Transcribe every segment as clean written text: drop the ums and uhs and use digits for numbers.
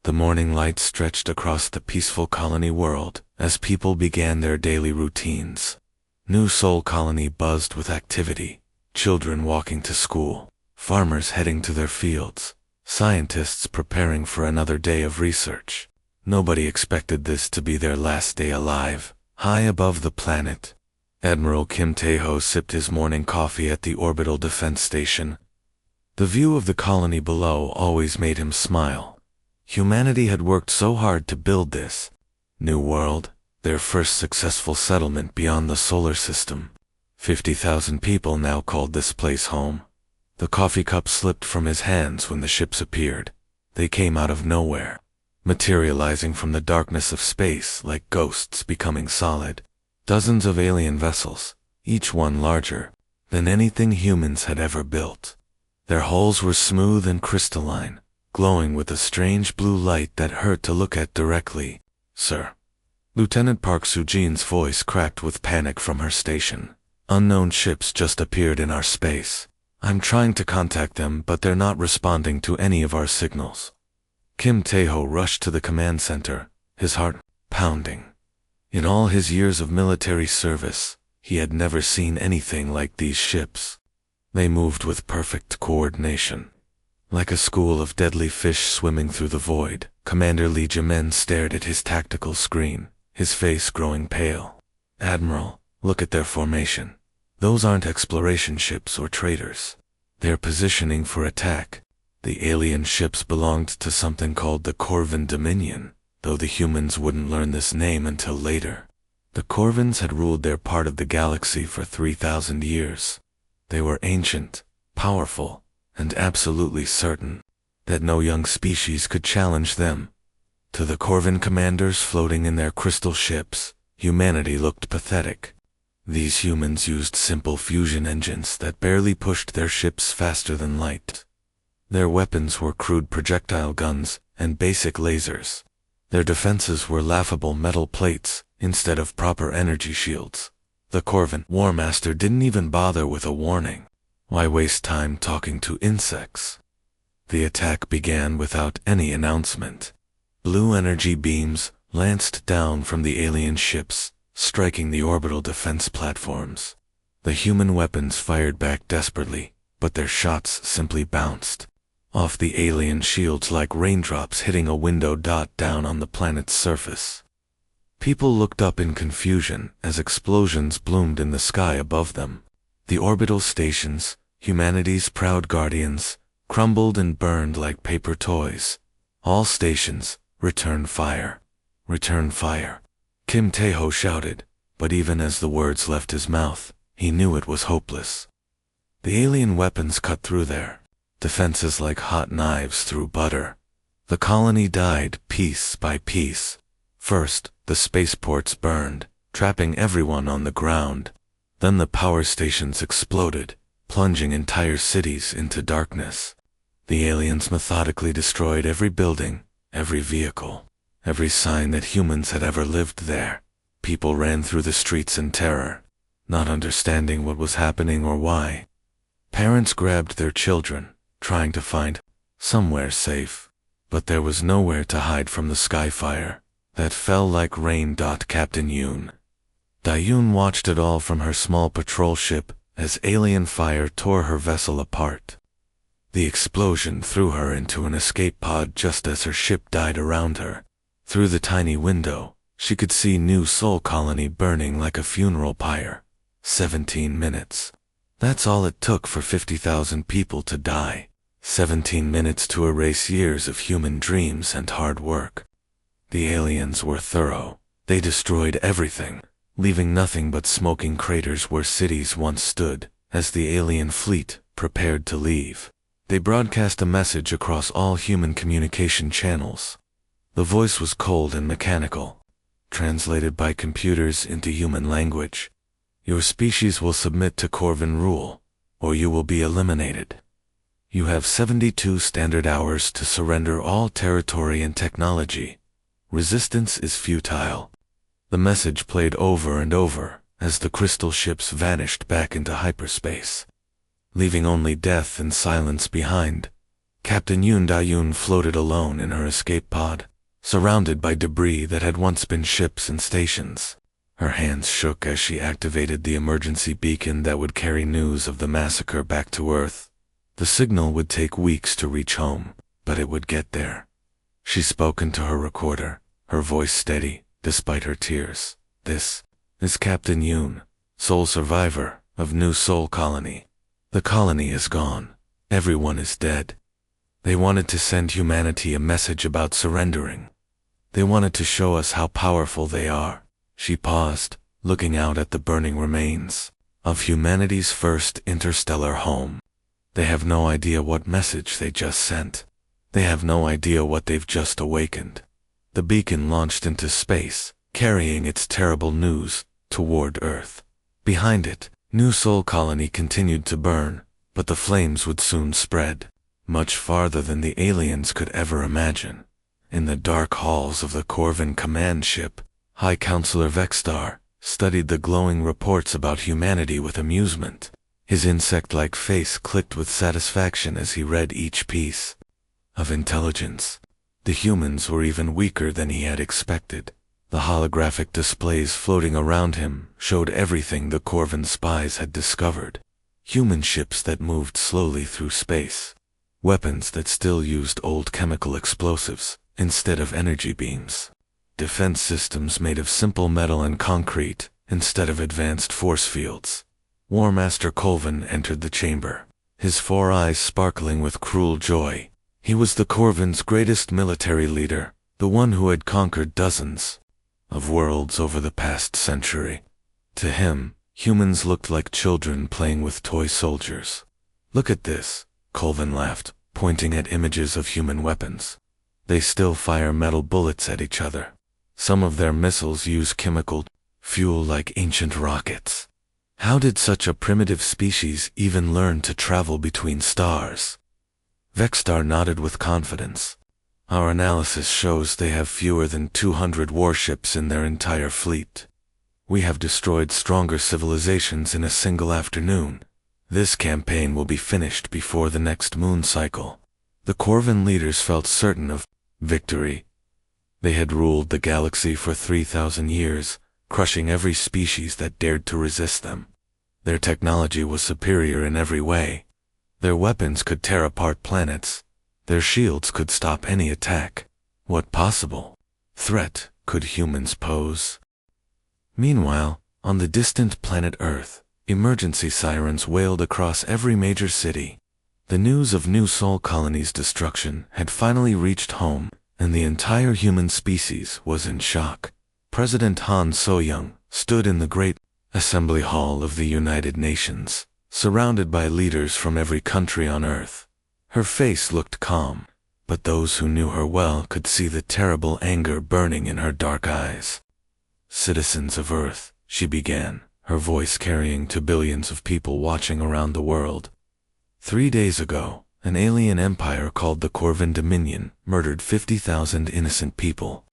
The morning light stretched across the peaceful colony world as people began their daily routines. New Sol Colony buzzed with activity, children walking to school, farmers heading to their fields, scientists preparing for another day of research. Nobody expected this to be their last day alive, high above the planet. Admiral Kim Tae-ho sipped his morning coffee at the orbital defense station. The view of the colony below always made him smile. Humanity had worked so hard to build this new world, their first successful settlement beyond the solar system. 50,000 people now called this place home. The coffee cup slipped from his hands when the ships appeared. They came out of nowhere, materializing from the darkness of space like ghosts becoming solid. Dozens of alien vessels, each one larger than anything humans had ever built. Their hulls were smooth and crystalline, glowing with a strange blue light that hurt to look at directly. "Sir." Lieutenant Park Soo-jin's voice cracked with panic from her station. "Unknown ships just appeared in our space. I'm trying to contact them, but they're not responding to any of our signals." Kim Tae-ho rushed to the command center, his heart pounding. In all his years of military service, he had never seen anything like these ships. They moved with perfect coordination. Like a school of deadly fish swimming through the void, Commander Lee Jae-min stared at his tactical screen, his face growing pale. "Admiral, look at their formation. Those aren't exploration ships or traders. They're positioning for attack." The alien ships belonged to something called the Corvin Dominion, though the humans wouldn't learn this name until later. The Corvins had ruled their part of the galaxy for 3,000 years. They were ancient, powerful, and absolutely certain that no young species could challenge them. To the Corvin commanders floating in their crystal ships, humanity looked pathetic. These humans used simple fusion engines that barely pushed their ships faster than light. Their weapons were crude projectile guns and basic lasers. Their defenses were laughable metal plates instead of proper energy shields. The Corvin War Master didn't even bother with a warning. Why waste time talking to insects? The attack began without any announcement. Blue energy beams lanced down from the alien ships, striking the orbital defense platforms. The human weapons fired back desperately, but their shots simply bounced off the alien shields like raindrops hitting a window dot down on the planet's surface. People looked up in confusion as explosions bloomed in the sky above them. The orbital stations, humanity's proud guardians, crumbled and burned like paper toys. All stations, return fire. Return fire. Kim Tae-ho shouted, but even as the words left his mouth, he knew it was hopeless. The alien weapons cut through their defenses like hot knives through butter. The colony died piece by piece. First, the spaceports burned, trapping everyone on the ground. Then the power stations exploded, plunging entire cities into darkness. The aliens methodically destroyed every building, every vehicle, every sign that humans had ever lived there. People ran through the streets in terror, not understanding what was happening or why. Parents grabbed their children, trying to find somewhere safe, but there was nowhere to hide from the skyfire that fell like rain. Captain Yoon Dayun watched it all from her small patrol ship as alien fire tore her vessel apart. The explosion threw her into an escape pod just as her ship died around her. Through the tiny window, she could see New Sol Colony burning like a funeral pyre. 17 minutes. That's all it took for 50,000 people to die. 17 minutes to erase years of human dreams and hard work. The aliens were thorough. They destroyed everything, leaving nothing but smoking craters where cities once stood. As the alien fleet prepared to leave, they broadcast a message across all human communication channels. The voice was cold and mechanical, translated by computers into human language. Your species will submit to Corvin rule, or you will be eliminated. You have 72 standard hours to surrender all territory and technology. Resistance is futile. The message played over and over as the crystal ships vanished back into hyperspace, leaving only death and silence behind. Captain Yoon Da-yoon floated alone in her escape pod, surrounded by debris that had once been ships and stations. Her hands shook as she activated the emergency beacon that would carry news of the massacre back to Earth. The signal would take weeks to reach home, but it would get there. She spoke into her recorder, her voice steady, despite her tears. "This is Captain Yoon, sole survivor of New Sol Colony. The colony is gone. Everyone is dead. They wanted to send humanity a message about surrendering. They wanted to show us how powerful they are." She paused, looking out at the burning remains of humanity's first interstellar home. They have no idea what message they just sent. They have no idea what they've just awakened. The beacon launched into space, carrying its terrible news toward Earth. Behind it, New Sol Colony continued to burn, but the flames would soon spread, much farther than the aliens could ever imagine. In the dark halls of the Corvin command ship, High Counselor Vexstar studied the glowing reports about humanity with amusement. His insect-like face clicked with satisfaction as he read each piece of intelligence. The humans were even weaker than he had expected. The holographic displays floating around him showed everything the Corvin spies had discovered. Human ships that moved slowly through space. Weapons that still used old chemical explosives instead of energy beams. Defense systems made of simple metal and concrete instead of advanced force fields. War Master Colvin entered the chamber, his 4 eyes sparkling with cruel joy. He was the Corvin's greatest military leader, the one who had conquered dozens of worlds over the past century. To him, humans looked like children playing with toy soldiers. "Look at this," Colvin laughed, pointing at images of human weapons. "They still fire metal bullets at each other. Some of their missiles use chemical fuel like ancient rockets. How did such a primitive species even learn to travel between stars?" Vexstar nodded with confidence. "Our analysis shows they have fewer than 200 warships in their entire fleet. We have destroyed stronger civilizations in a single afternoon. This campaign will be finished before the next moon cycle." The Corvin leaders felt certain of victory. They had ruled the galaxy for 3,000 years, crushing every species that dared to resist them. Their technology was superior in every way. Their weapons could tear apart planets. Their shields could stop any attack. What possible threat could humans pose? Meanwhile, on the distant planet Earth, emergency sirens wailed across every major city. The news of New Sol Colony's destruction had finally reached home, and the entire human species was in shock. President Han So-young stood in the Great Assembly Hall of the United Nations, surrounded by leaders from every country on Earth. Her face looked calm, but those who knew her well could see the terrible anger burning in her dark eyes. "Citizens of Earth," she began, her voice carrying to billions of people watching around the world. 3 days ago, an alien empire called the Corvin Dominion murdered 50,000 innocent people.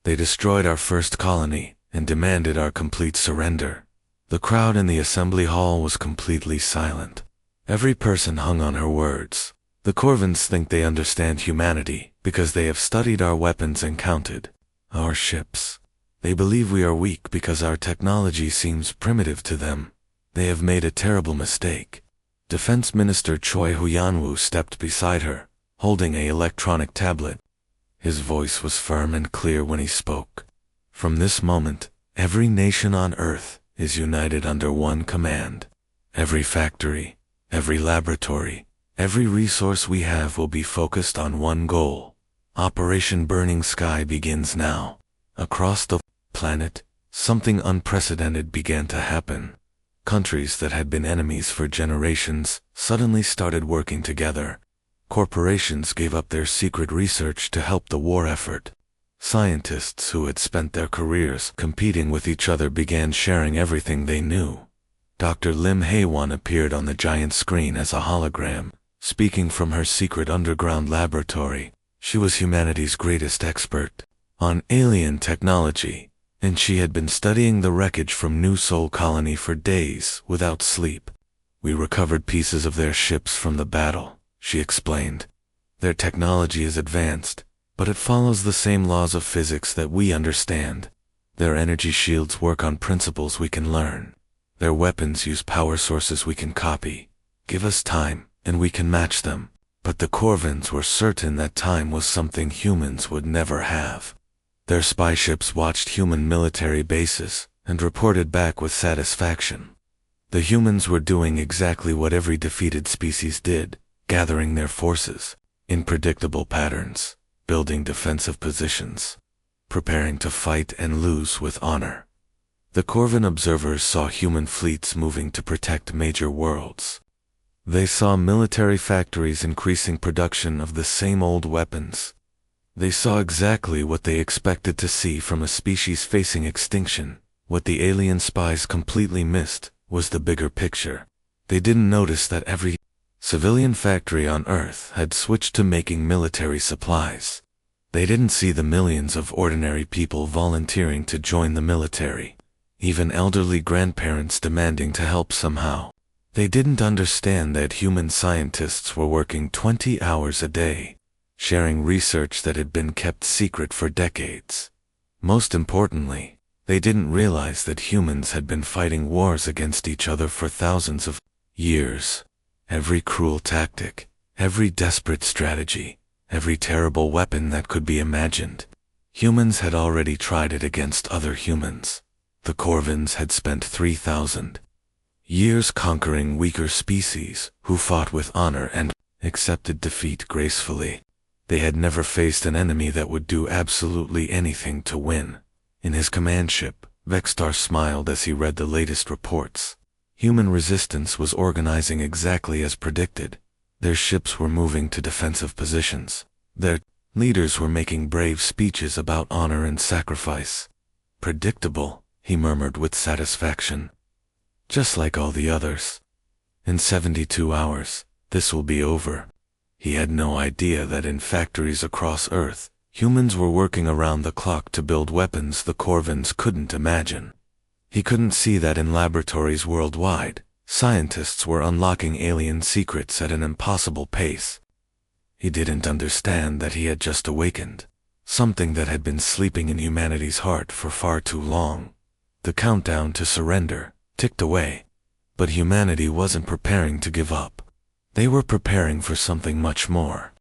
They destroyed our first colony and demanded our complete surrender. The crowd in the assembly hall was completely silent. Every person hung on her words. "The Corvins think they understand humanity because they have studied our weapons and counted our ships. They believe we are weak because our technology seems primitive to them. They have made a terrible mistake." Defense Minister Choi Huyanwoo stepped beside her, holding an electronic tablet. His voice was firm and clear when he spoke. "From this moment, every nation on Earth is united under one command. Every factory, every laboratory, every resource we have will be focused on one goal. Operation Burning Sky begins now." Across the planet, something unprecedented began to happen. Countries that had been enemies for generations suddenly started working together. Corporations gave up their secret research to help the war effort. Scientists who had spent their careers competing with each other began sharing everything they knew. Dr. Lim Hae-won appeared on the giant screen as a hologram, speaking from her secret underground laboratory. She was humanity's greatest expert on alien technology, and she had been studying the wreckage from New Sol Colony for days without sleep. "We recovered pieces of their ships from the battle," she explained. Their technology is advanced, but it follows the same laws of physics that we understand. Their energy shields work on principles we can learn. Their weapons use power sources we can copy. Give us time, and we can match them. But the Corvins were certain that time was something humans would never have. Their spy ships watched human military bases and reported back with satisfaction. The humans were doing exactly what every defeated species did, gathering their forces in predictable patterns, building defensive positions, preparing to fight and lose with honor. The Corvin observers saw human fleets moving to protect major worlds. They saw military factories increasing production of the same old weapons. They saw exactly what they expected to see from a species facing extinction. What the alien spies completely missed was the bigger picture. They didn't notice that every civilian factory on Earth had switched to making military supplies. They didn't see the millions of ordinary people volunteering to join the military, even elderly grandparents demanding to help somehow. They didn't understand that human scientists were working 20 hours a day, sharing research that had been kept secret for decades. Most importantly, they didn't realize that humans had been fighting wars against each other for thousands of years. Every cruel tactic, every desperate strategy, every terrible weapon that could be imagined, humans had already tried it against other humans. The Corvins had spent 3,000 years conquering weaker species who fought with honor and accepted defeat gracefully. They had never faced an enemy that would do absolutely anything to win. In his command ship, Vextar smiled as he read the latest reports. Human resistance was organizing exactly as predicted. Their ships were moving to defensive positions. Their leaders were making brave speeches about honor and sacrifice. Predictable, he murmured with satisfaction. Just like all the others. In 72 hours, this will be over. He had no idea that in factories across Earth, humans were working around the clock to build weapons the Corvins couldn't imagine. He couldn't see that in laboratories worldwide, scientists were unlocking alien secrets at an impossible pace. He didn't understand that he had just awakened, something that had been sleeping in humanity's heart for far too long. The countdown to surrender ticked away, but humanity wasn't preparing to give up. They were preparing for something much more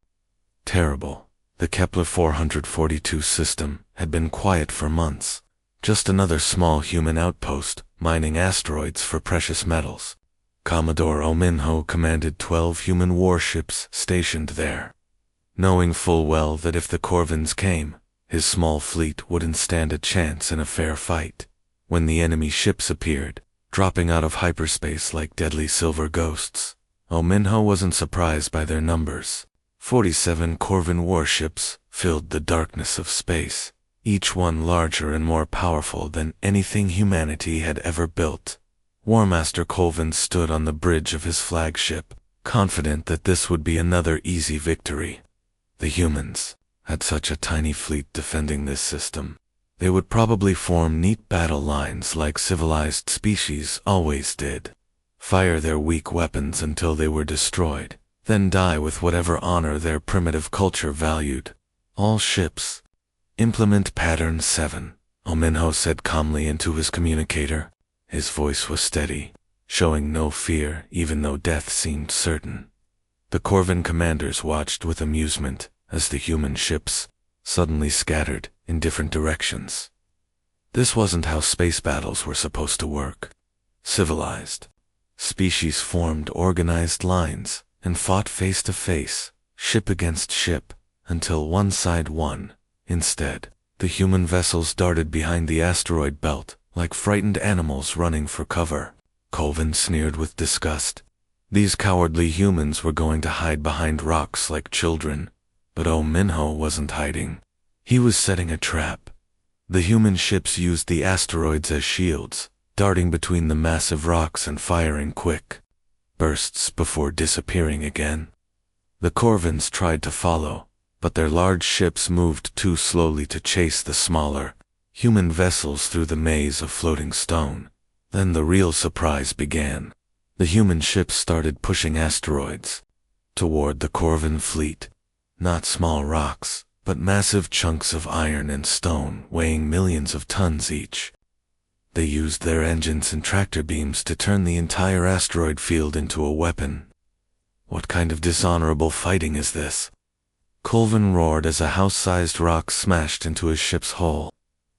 terrible. The Kepler 442 system had been quiet for months, just another small human outpost, mining asteroids for precious metals. Commodore Ominho commanded 12 human warships stationed there, knowing full well that if the Corvins came, his small fleet wouldn't stand a chance in a fair fight. When the enemy ships appeared, dropping out of hyperspace like deadly silver ghosts, Ominho wasn't surprised by their numbers. 47 Corvin warships filled the darkness of space, each one larger and more powerful than anything humanity had ever built. Warmaster Colvin stood on the bridge of his flagship, confident that this would be another easy victory. The humans had such a tiny fleet defending this system. They would probably form neat battle lines like civilized species always did. Fire their weak weapons until they were destroyed, then die with whatever honor their primitive culture valued. All ships. Implement Pattern 7, Ominho said calmly into his communicator. His voice was steady, showing no fear even though death seemed certain. The Corvin commanders watched with amusement as the human ships suddenly scattered in different directions. This wasn't how space battles were supposed to work. Civilized species formed organized lines and fought face to face, ship against ship, until one side won. Instead, the human vessels darted behind the asteroid belt like frightened animals running for cover. Colvin sneered with disgust. These cowardly humans were going to hide behind rocks like children, but Ominho wasn't hiding. He was setting a trap. The human ships used the asteroids as shields, darting between the massive rocks and firing quick bursts before disappearing again. The Corvins tried to follow, but their large ships moved too slowly to chase the smaller human vessels through the maze of floating stone. Then the real surprise began. The human ships started pushing asteroids toward the Corvin fleet. not small rocks, but massive chunks of iron and stone weighing millions of tons each. They used their engines and tractor beams to turn the entire asteroid field into a weapon. What kind of dishonorable fighting is this? Colvin roared as a house-sized rock smashed into his ship's hull.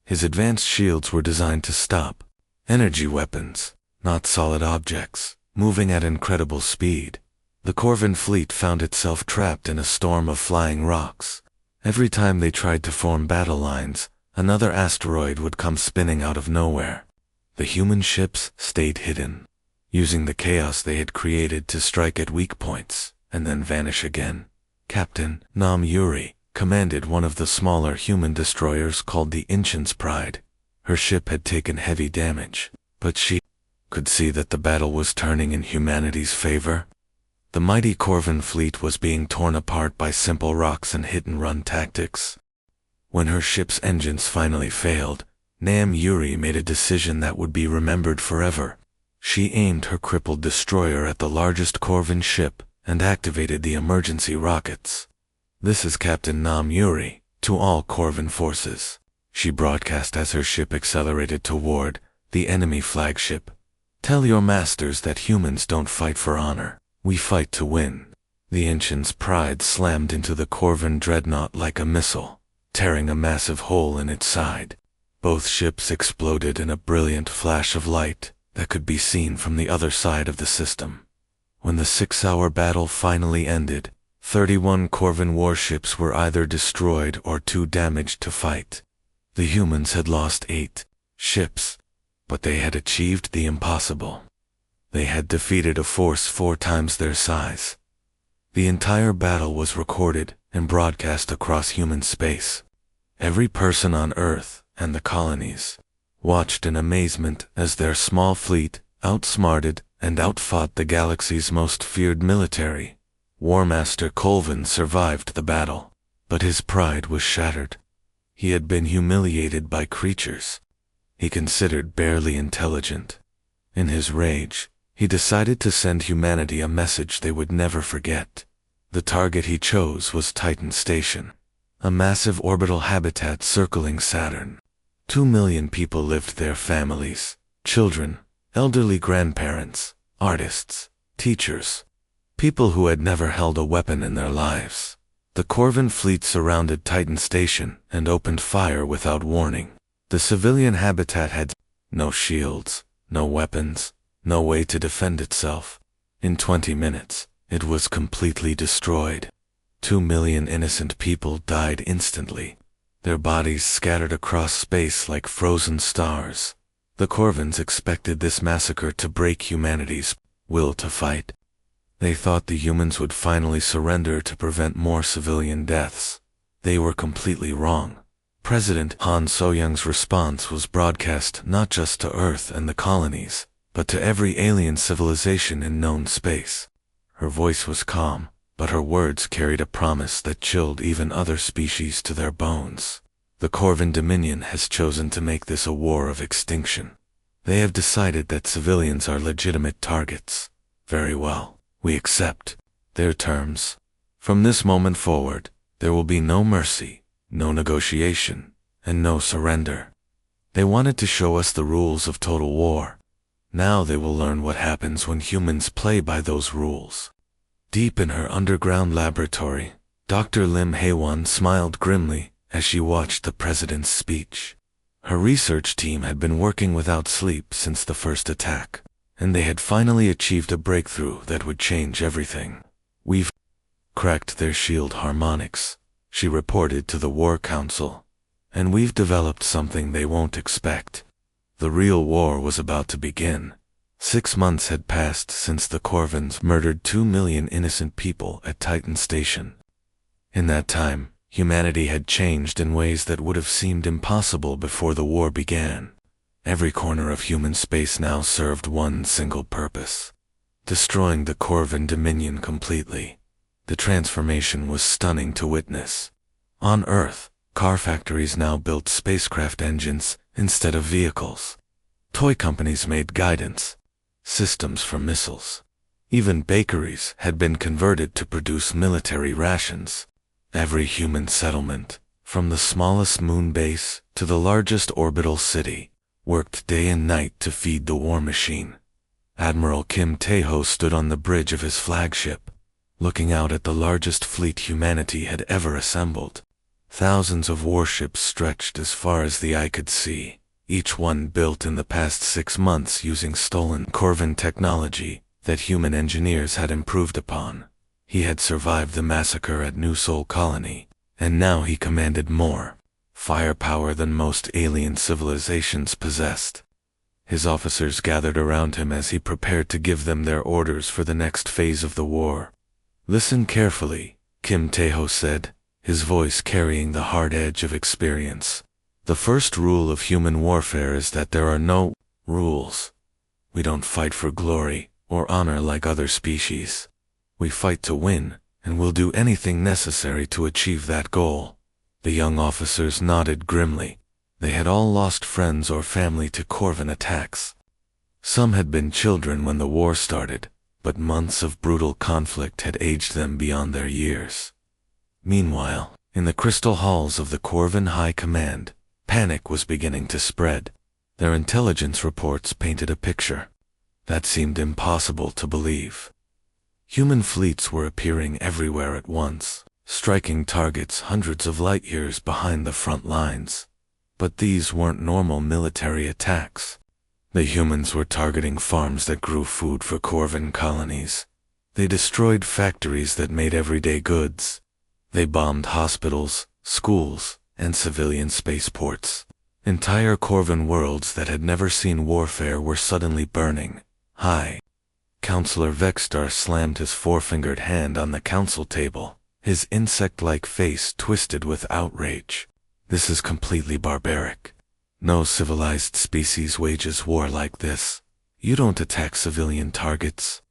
His advanced shields were designed to stop energy weapons, not solid objects, moving at incredible speed. The Corvin fleet found itself trapped in a storm of flying rocks. Every time they tried to form battle lines, another asteroid would come spinning out of nowhere. The human ships stayed hidden, using the chaos they had created to strike at weak points, and then vanish again. Captain Nam Yuri commanded one of the smaller human destroyers called the Ancient's Pride. Her ship had taken heavy damage, but she could see that the battle was turning in humanity's favor. The mighty Corvin fleet was being torn apart by simple rocks and hit-and-run tactics. When her ship's engines finally failed, Nam Yuri made a decision that would be remembered forever. She aimed her crippled destroyer at the largest Corvin ship and activated the emergency rockets. "This is Captain Nam Yuri, to all Corvin forces," she broadcast as her ship accelerated toward the enemy flagship. "Tell your masters that humans don't fight for honor. We fight to win." The Ancient's Pride slammed into the Corvin dreadnought like a missile, tearing a massive hole in its side. Both ships exploded in a brilliant flash of light that could be seen from the other side of the system. When the 6-hour battle finally ended, 31 Corvin warships were either destroyed or too damaged to fight. The humans had lost 8 ships, but they had achieved the impossible. They had defeated a force 4 times their size. The entire battle was recorded and broadcast across human space. Every person on Earth and the colonies watched in amazement as their small fleet outsmarted and outfought the galaxy's most feared military. War Master Colvin survived the battle, but his pride was shattered. He had been humiliated by creatures he considered barely intelligent. In his rage, he decided to send humanity a message they would never forget. The target he chose was Titan Station, a massive orbital habitat circling Saturn. 2 million people lived there: families, children, elderly grandparents, artists, teachers, people who had never held a weapon in their lives. The Corvin fleet surrounded Titan Station and opened fire without warning. The civilian habitat had no shields, no weapons, no way to defend itself. In 20 minutes, it was completely destroyed. 2 million innocent people died instantly, their bodies scattered across space like frozen stars. The Corvins expected this massacre to break humanity's will to fight. They thought the humans would finally surrender to prevent more civilian deaths. They were completely wrong. President Han So-young's response was broadcast not just to Earth and the colonies, but to every alien civilization in known space. Her voice was calm, but her words carried a promise that chilled even other species to their bones. The Corvin Dominion has chosen to make this a war of extinction. They have decided that civilians are legitimate targets. Very well, we accept their terms. From this moment forward, there will be no mercy, no negotiation, and no surrender. They wanted to show us the rules of total war. Now they will learn what happens when humans play by those rules. Deep in her underground laboratory, Dr. Lim Haewon smiled grimly as she watched the president's speech. Her research team had been working without sleep since the first attack, and they had finally achieved a breakthrough that would change everything. "We've cracked their shield harmonics," she reported to the War Council, "and we've developed something they won't expect." The real war was about to begin. 6 months had passed since the Corvins murdered 2 million innocent people at Titan Station. In that time, humanity had changed in ways that would have seemed impossible before the war began. Every corner of human space now served one single purpose: destroying the Corvin Dominion completely. The transformation was stunning to witness. On Earth, car factories now built spacecraft engines instead of vehicles. Toy companies made guidance systems for missiles. Even bakeries had been converted to produce military rations. Every human settlement, from the smallest moon base to the largest orbital city, worked day and night to feed the war machine. Admiral Kim Tae-ho stood on the bridge of his flagship, looking out at the largest fleet humanity had ever assembled. Thousands of warships stretched as far as the eye could see, each one built in the past 6 months using stolen Corvin technology that human engineers had improved upon. He had survived the massacre at New Sol Colony, and now he commanded more firepower than most alien civilizations possessed. His officers gathered around him as he prepared to give them their orders for the next phase of the war. "Listen carefully," Kim Tae-ho said, his voice carrying the hard edge of experience. "The first rule of human warfare is that there are no rules. We don't fight for glory or honor like other species. We fight to win, and we'll do anything necessary to achieve that goal." The young officers nodded grimly. They had all lost friends or family to Corvin attacks. Some had been children when the war started, but months of brutal conflict had aged them beyond their years. Meanwhile, in the crystal halls of the Corvin High Command, panic was beginning to spread. Their intelligence reports painted a picture that seemed impossible to believe. Human fleets were appearing everywhere at once, striking targets hundreds of light years behind the front lines. But these weren't normal military attacks. The humans were targeting farms that grew food for Corvin colonies. They destroyed factories that made everyday goods. They bombed hospitals, schools, and civilian spaceports. Entire Corvin worlds that had never seen warfare were suddenly burning. Hi. Counselor Vexstar slammed his four-fingered hand on the council table, his insect-like face twisted with outrage. "This is completely barbaric. No civilized species wages war like this. You don't attack civilian targets.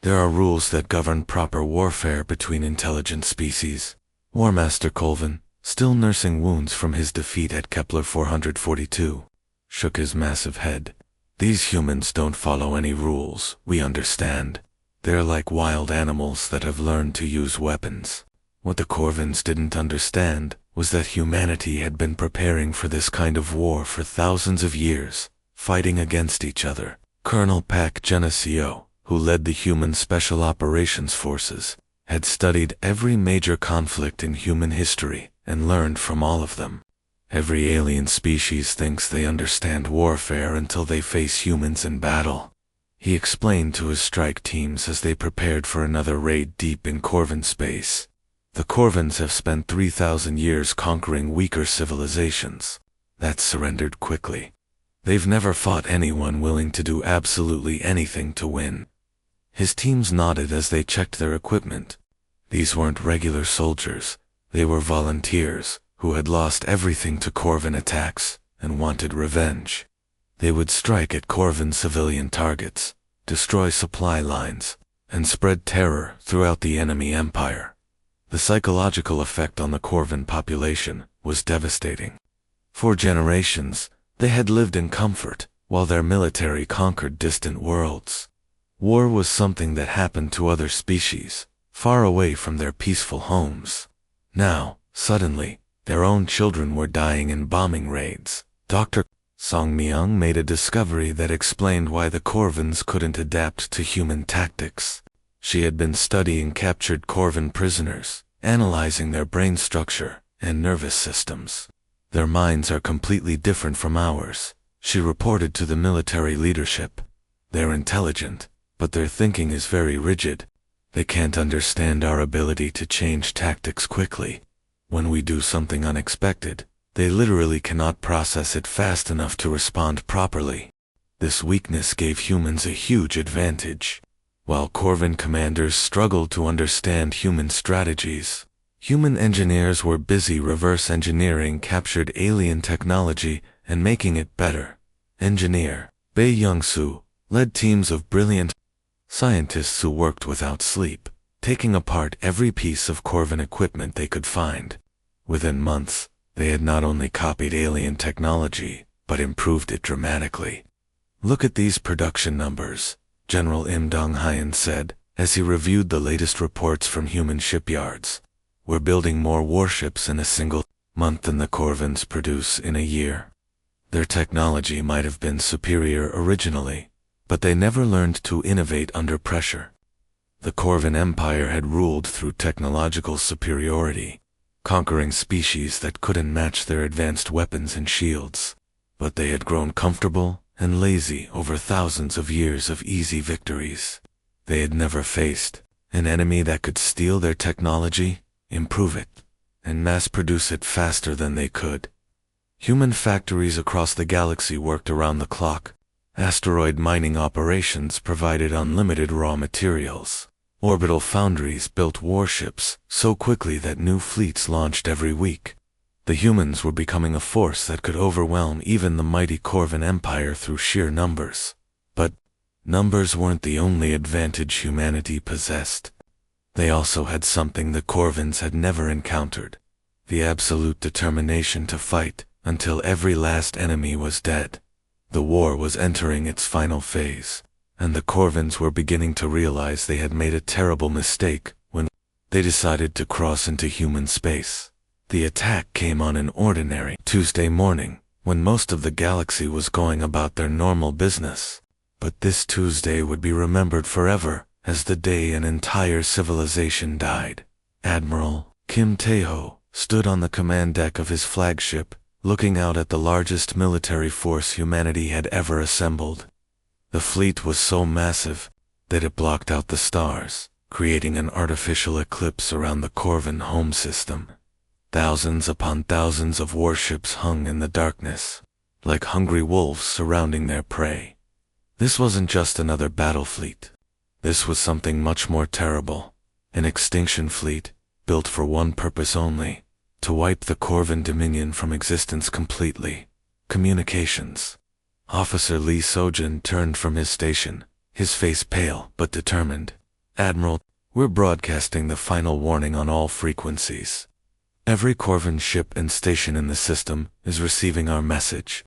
There are rules that govern proper warfare between intelligent species." War Master Colvin, still nursing wounds from his defeat at Kepler 442, shook his massive head. "These humans don't follow any rules, we understand. They're like wild animals that have learned to use weapons." What the Corvins didn't understand was that humanity had been preparing for this kind of war for thousands of years, fighting against each other. Colonel Pak Geneseo, who led the human Special Operations Forces, had studied every major conflict in human history and learned from all of them. Every alien species thinks they understand warfare until they face humans in battle. He explained to his strike teams as they prepared for another raid deep in Corvin space. The Corvins have spent 3,000 years conquering weaker civilizations that surrendered quickly. They've never fought anyone willing to do absolutely anything to win. His teams nodded as they checked their equipment. These weren't regular soldiers. They were volunteers who had lost everything to Corvin attacks and wanted revenge. They would strike at Corvin civilian targets, destroy supply lines, and spread terror throughout the enemy empire. The psychological effect on the Corvin population was devastating. For generations, they had lived in comfort while their military conquered distant worlds. War was something that happened to other species, far away from their peaceful homes. Now, suddenly, their own children were dying in bombing raids. Dr. Song Myung made a discovery that explained why the Corvins couldn't adapt to human tactics. She had been studying captured Corvin prisoners, analyzing their brain structure and nervous systems. "Their minds are completely different from ours," she reported to the military leadership. "They're intelligent, but their thinking is very rigid. They can't understand our ability to change tactics quickly. When we do something unexpected, they literally cannot process it fast enough to respond properly." This weakness gave humans a huge advantage. While Corvin commanders struggled to understand human strategies, human engineers were busy reverse engineering captured alien technology and making it better. Engineer Bae Young-soo led teams of brilliant scientists who worked without sleep, taking apart every piece of Corvin equipment they could find. Within months, they had not only copied alien technology, but improved it dramatically. "Look at these production numbers," General Im Dong-hyun said, as he reviewed the latest reports from human shipyards. We're building more warships in a single month than the Corvins produce in a year. Their technology might have been superior originally, but they never learned to innovate under pressure. The Corvin Empire had ruled through technological superiority, conquering species that couldn't match their advanced weapons and shields. But they had grown comfortable and lazy over thousands of years of easy victories. They had never faced an enemy that could steal their technology, improve it, and mass-produce it faster than they could. Human factories across the galaxy worked around the clock. Asteroid mining operations provided unlimited raw materials. Orbital foundries built warships so quickly that new fleets launched every week. The humans were becoming a force that could overwhelm even the mighty Corvin Empire through sheer numbers. But numbers weren't the only advantage humanity possessed. They also had something the Corvins had never encountered: the absolute determination to fight until every last enemy was dead. The war was entering its final phase, and the Corvins were beginning to realize they had made a terrible mistake when they decided to cross into human space. The attack came on an ordinary Tuesday morning, when most of the galaxy was going about their normal business. But this Tuesday would be remembered forever as the day an entire civilization died. Admiral Kim Tae-ho stood on the command deck of his flagship, looking out at the largest military force humanity had ever assembled. The fleet was so massive that it blocked out the stars, creating an artificial eclipse around the Corvin home system. Thousands upon thousands of warships hung in the darkness, like hungry wolves surrounding their prey. This wasn't just another battle fleet. This was something much more terrible, an extinction fleet, built for one purpose only: to wipe the Corvin dominion from existence completely. Communications. Officer Lee Sojin turned from his station, his face pale but determined. "Admiral, we're broadcasting the final warning on all frequencies. Every Corvin ship and station in the system is receiving our message."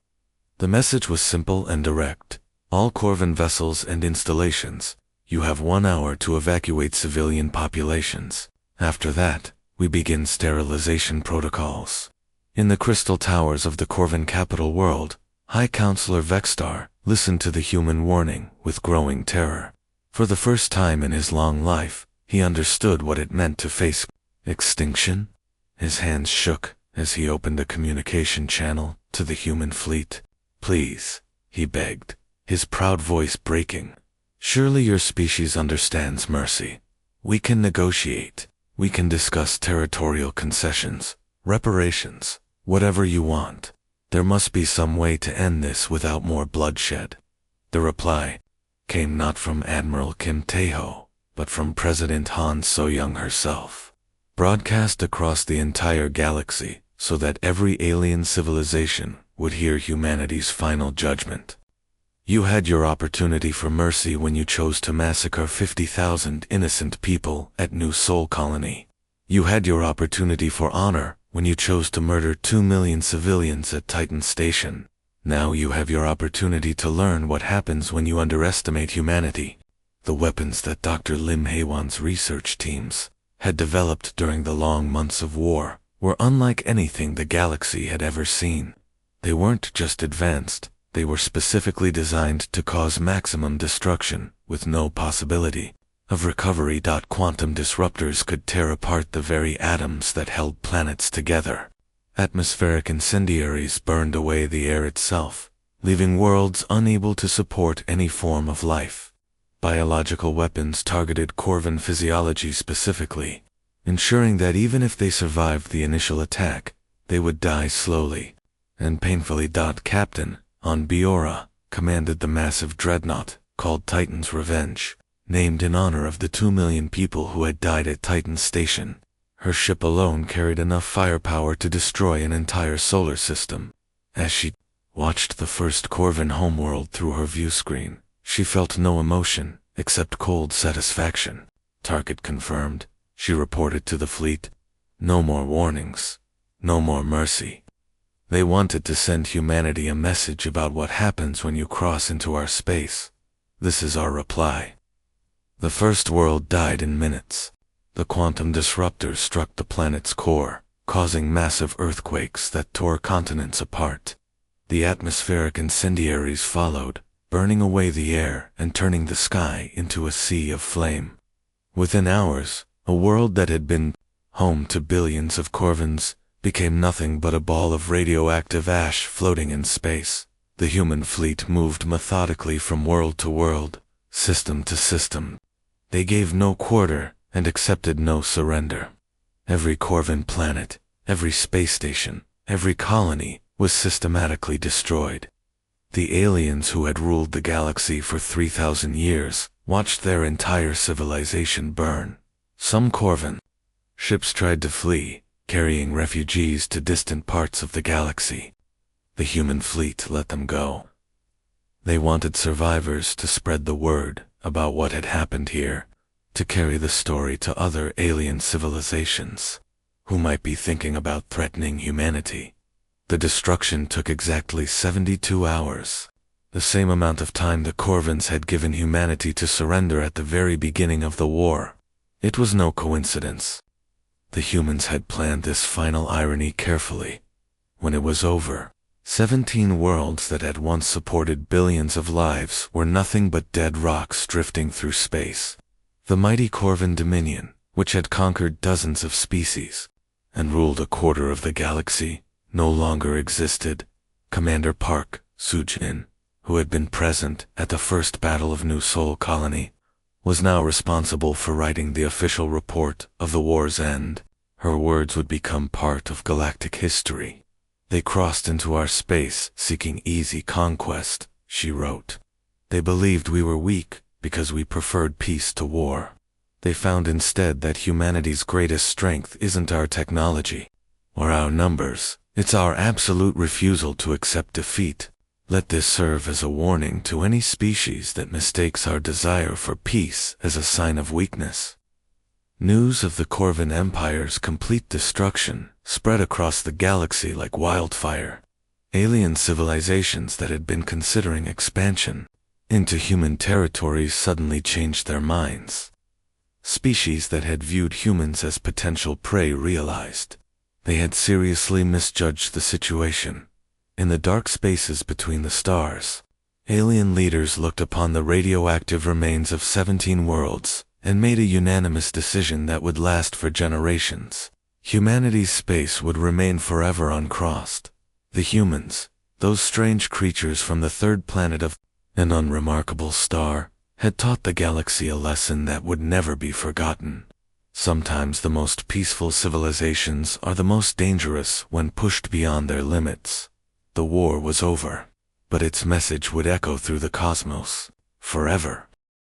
The message was simple and direct. "All Corvin vessels and installations, you have 1 hour to evacuate civilian populations. After that, we begin sterilization protocols." In the crystal towers of the Corvin capital world, High Counselor Vexstar listened to the human warning with growing terror. For the first time in his long life, he understood what it meant to face extinction. His hands shook as he opened a communication channel to the human fleet. "Please," he begged, his proud voice breaking. "Surely your species understands mercy. We can negotiate. We can discuss territorial concessions, reparations, whatever you want. There must be some way to end this without more bloodshed." The reply came not from Admiral Kim Tae-ho, but from President Han So-young herself. Broadcast across the entire galaxy so that every alien civilization would hear humanity's final judgment. "You had your opportunity for mercy when you chose to massacre 50,000 innocent people at New Sol Colony. You had your opportunity for honor when you chose to murder 2 million civilians at Titan Station. Now you have your opportunity to learn what happens when you underestimate humanity." The weapons that Dr. Lim Hae-won's research teams had developed during the long months of war were unlike anything the galaxy had ever seen. They weren't just advanced, they were specifically designed to cause maximum destruction, with no possibility of recovery. Quantum disruptors could tear apart the very atoms that held planets together. Atmospheric incendiaries burned away the air itself, leaving worlds unable to support any form of life. Biological weapons targeted Corvin physiology specifically, ensuring that even if they survived the initial attack, they would die slowly and painfully. Captain on Biora commanded the massive dreadnought called Titan's Revenge, named in honor of the 2 million people who had died at Titan Station. Her ship alone carried enough firepower to destroy an entire solar system. As she watched the first Corvin homeworld through her view screen, she felt no emotion except cold satisfaction. "Target confirmed," she reported to the fleet. "No more warnings. No more mercy." They wanted to send humanity a message about what happens when you cross into our space. This is our reply. The first world died in minutes. The quantum disruptors struck the planet's core, causing massive earthquakes that tore continents apart. The atmospheric incendiaries followed, burning away the air and turning the sky into a sea of flame. Within hours, a world that had been home to billions of Corvins became nothing but a ball of radioactive ash floating in space. The human fleet moved methodically from world to world, system to system. They gave no quarter and accepted no surrender. Every Corvin planet, every space station, every colony was systematically destroyed. The aliens who had ruled the galaxy for 3,000 years watched their entire civilization burn. Some Corvin ships tried to flee, carrying refugees to distant parts of the galaxy. The human fleet let them go. They wanted survivors to spread the word about what had happened here, to carry the story to other alien civilizations who might be thinking about threatening humanity. The destruction took exactly 72 hours, the same amount of time the Corvins had given humanity to surrender at the very beginning of the war. It was no coincidence. The humans had planned this final irony carefully. When it was over, 17 worlds that had once supported billions of lives were nothing but dead rocks drifting through space. The mighty Corvin Dominion, which had conquered dozens of species and ruled a quarter of the galaxy, no longer existed. Commander Park Sujin, who had been present at the first battle of New Sol Colony, was now responsible for writing the official report of the war's end. Her words would become part of galactic history. "They crossed into our space seeking easy conquest," she wrote. "They believed we were weak because we preferred peace to war. They found instead that humanity's greatest strength isn't our technology or our numbers, it's our absolute refusal to accept defeat. Let this serve as a warning to any species that mistakes our desire for peace as a sign of weakness." News of the Corvin Empire's complete destruction spread across the galaxy like wildfire. Alien civilizations that had been considering expansion into human territories suddenly changed their minds. Species that had viewed humans as potential prey realized they had seriously misjudged the situation. In the dark spaces between the stars, alien leaders looked upon the radioactive remains of 17 worlds and made a unanimous decision that would last for generations. Humanity's space would remain forever uncrossed. The humans, those strange creatures from the third planet of an unremarkable star, had taught the galaxy a lesson that would never be forgotten. Sometimes the most peaceful civilizations are the most dangerous when pushed beyond their limits. The war was over, but its message would echo through the cosmos, forever.